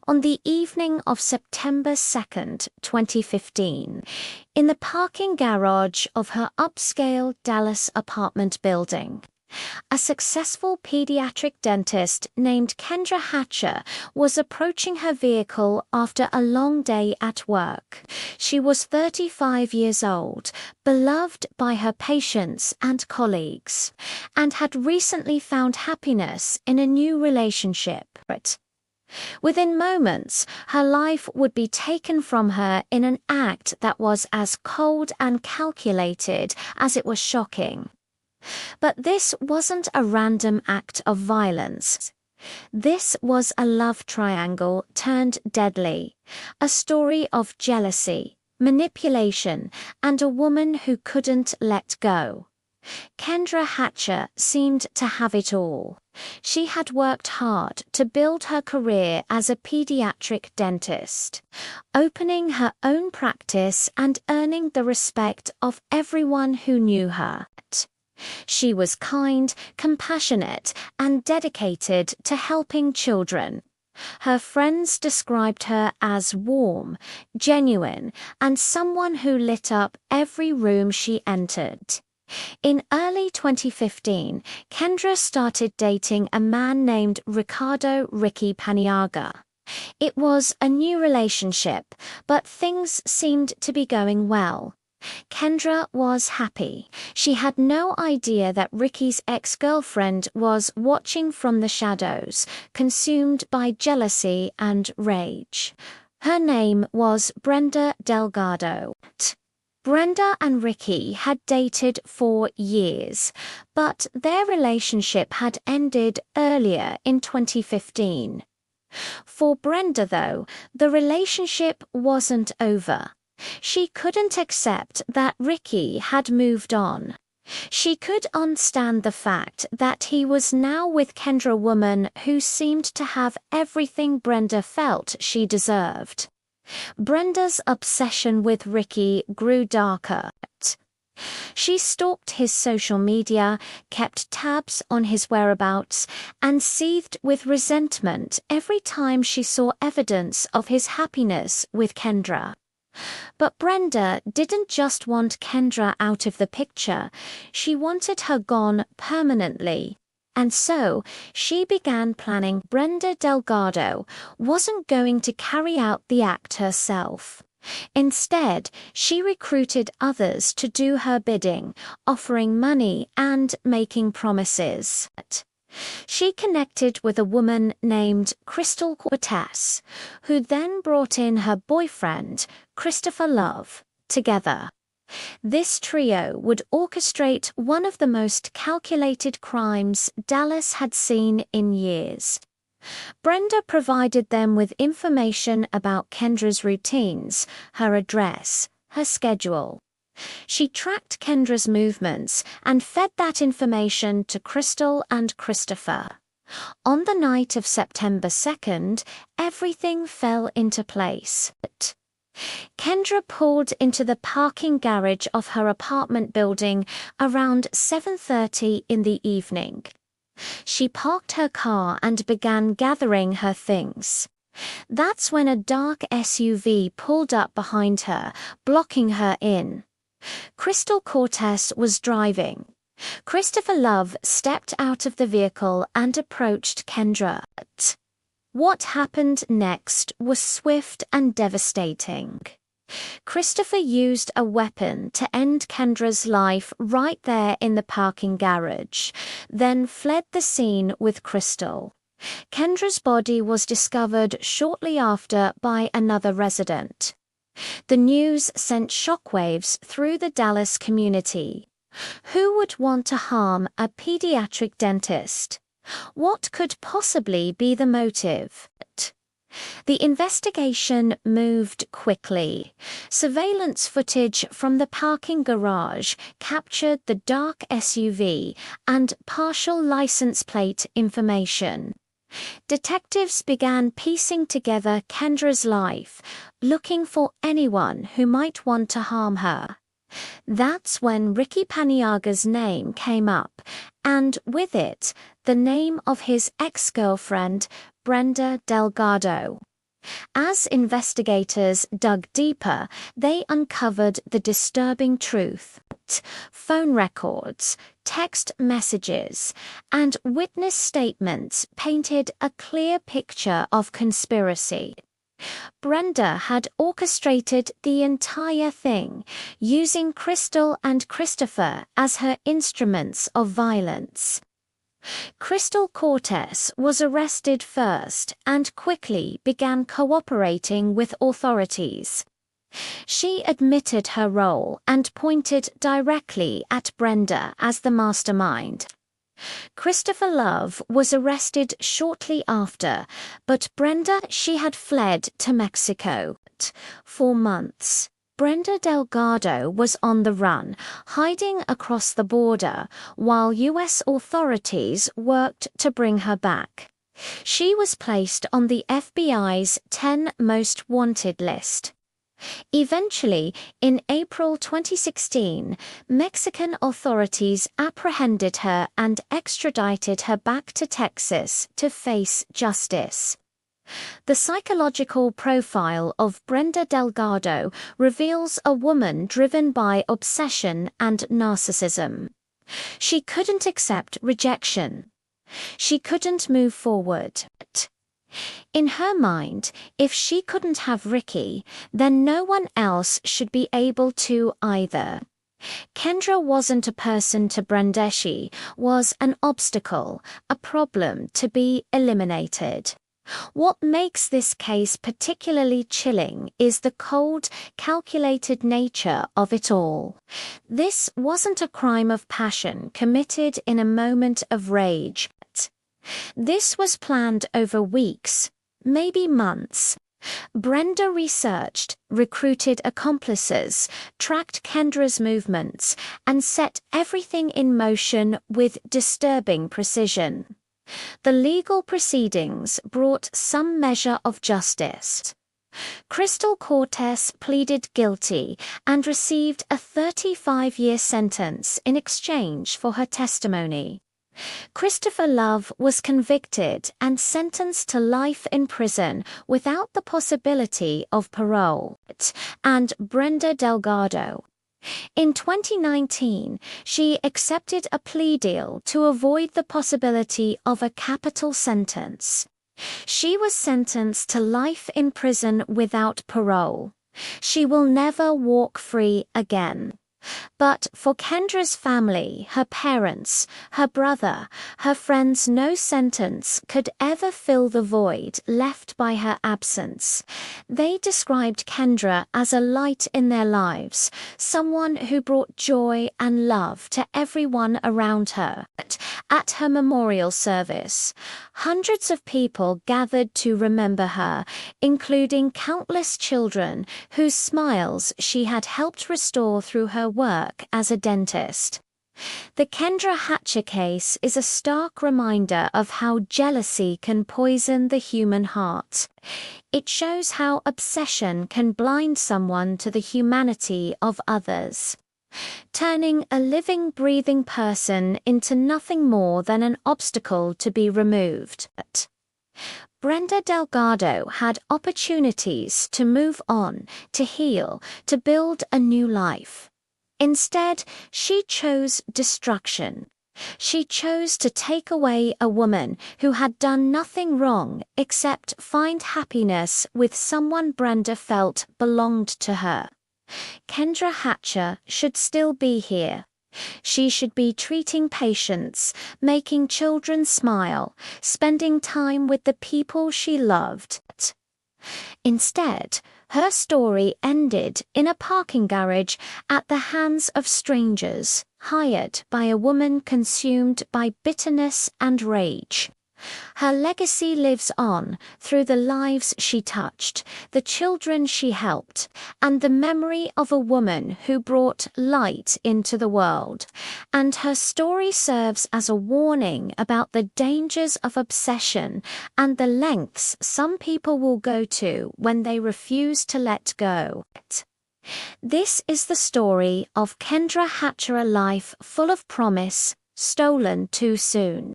On the evening of September 2nd, 2015, in the parking garage of her upscale Dallas apartment building, a successful pediatric dentist named Kendra Hatcher was approaching her vehicle after a long day at work. She was 35 years old, beloved by her patients and colleagues, and had recently found happiness in a new relationship. Within moments, her life would be taken from her in an act that was as cold and calculated as it was shocking. But this wasn't a random act of violence. This was a love triangle turned deadly, a story of jealousy, manipulation, and a woman who couldn't let go. Kendra Hatcher seemed to have it all. She had worked hard to build her career as a pediatric dentist, opening her own practice and earning the respect of everyone who knew her. She was kind, compassionate, and dedicated to helping children. Her friends described her as warm, genuine, and someone who lit up every room she entered. In early 2015, Kendra started dating a man named Ricky Paniagua. It was a new relationship, but things seemed to be going well. Kendra was happy. She had no idea that Ricky's ex-girlfriend was watching from the shadows, consumed by jealousy and rage. Her name was Brenda Delgado. Brenda and Ricky had dated for years, but their relationship had ended earlier in 2015. For Brenda, though, the relationship wasn't over. She couldn't accept that Ricky had moved on. She could understand the fact that he was now with Kendra, a woman who seemed to have everything Brenda felt she deserved. Brenda's obsession with Ricky grew darker. She stalked his social media, kept tabs on his whereabouts, and seethed with resentment every time she saw evidence of his happiness with Kendra. But Brenda didn't just want Kendra out of the picture, she wanted her gone permanently. And so, she began planning. Brenda Delgado wasn't going to carry out the act herself. Instead, she recruited others to do her bidding, offering money and making promises. She connected with a woman named Crystal Cortez, who then brought in her boyfriend, Christopher Love, together. This trio would orchestrate one of the most calculated crimes Dallas had seen in years. Brenda provided them with information about Kendra's routines, her address, her schedule. She tracked Kendra's movements and fed that information to Crystal and Christopher. On the night of September 2nd, everything fell into place. Kendra pulled into the parking garage of her apartment building around 7:30 in the evening. She parked her car and began gathering her things. That's when a dark SUV pulled up behind her, blocking her in. Crystal Cortez was driving. Christopher Love stepped out of the vehicle and approached Kendra. What happened next was swift and devastating. Christopher used a weapon to end Kendra's life right there in the parking garage, then fled the scene with Crystal. Kendra's body was discovered shortly after by another resident. The news sent shockwaves through the Dallas community. Who would want to harm a pediatric dentist? What could possibly be the motive? The investigation moved quickly. Surveillance footage from the parking garage captured the dark SUV and partial license plate information. Detectives began piecing together Kendra's life, looking for anyone who might want to harm her. That's when Ricky Paniaga's name came up, and with it, the name of his ex-girlfriend, Brenda Delgado. As investigators dug deeper, they uncovered the disturbing truth. Phone records, text messages, and witness statements painted a clear picture of conspiracy. Brenda had orchestrated the entire thing, using Crystal and Christopher as her instruments of violence. Crystal Cortez was arrested first and quickly began cooperating with authorities. She admitted her role and pointed directly at Brenda as the mastermind. Christopher Love was arrested shortly after, but she had fled to Mexico. For months, Brenda Delgado was on the run, hiding across the border, while U.S. authorities worked to bring her back. She was placed on the FBI's 10 Most Wanted list. Eventually, in April 2016, Mexican authorities apprehended her and extradited her back to Texas to face justice. The psychological profile of Brenda Delgado reveals a woman driven by obsession and narcissism. She couldn't accept rejection. She couldn't move forward. In her mind, if she couldn't have Ricky, then no one else should be able to either. Kendra wasn't a person to Brenda, she was an obstacle, a problem to be eliminated. What makes this case particularly chilling is the cold, calculated nature of it all. This wasn't a crime of passion committed in a moment of rage. This was planned over weeks, maybe months. Brenda researched, recruited accomplices, tracked Kendra's movements, and set everything in motion with disturbing precision. The legal proceedings brought some measure of justice. Crystal Cortez pleaded guilty and received a 35-year sentence in exchange for her testimony. Christopher Love was convicted and sentenced to life in prison without the possibility of parole, and Brenda Delgado. In 2019, she accepted a plea deal to avoid the possibility of a capital sentence. She was sentenced to life in prison without parole. She will never walk free again. But for Kendra's family, her parents, her brother, her friends, no sentence could ever fill the void left by her absence. They described Kendra as a light in their lives, someone who brought joy and love to everyone around her. At her memorial service, hundreds of people gathered to remember her, including countless children whose smiles she had helped restore through her work as a dentist. The Kendra Hatcher case is a stark reminder of how jealousy can poison the human heart. It shows how obsession can blind someone to the humanity of others, turning a living, breathing person into nothing more than an obstacle to be removed. Brenda Delgado had opportunities to move on, to heal, to build a new life. Instead, she chose destruction. She chose to take away a woman who had done nothing wrong except find happiness with someone Brenda felt belonged to her. Kendra Hatcher should still be here. She should be treating patients, making children smile, spending time with the people she loved. Instead, her story ended in a parking garage at the hands of strangers, hired by a woman consumed by bitterness and rage. Her legacy lives on through the lives she touched, the children she helped, and the memory of a woman who brought light into the world. And her story serves as a warning about the dangers of obsession and the lengths some people will go to when they refuse to let go. This is the story of Kendra Hatcher, a life full of promise, stolen too soon.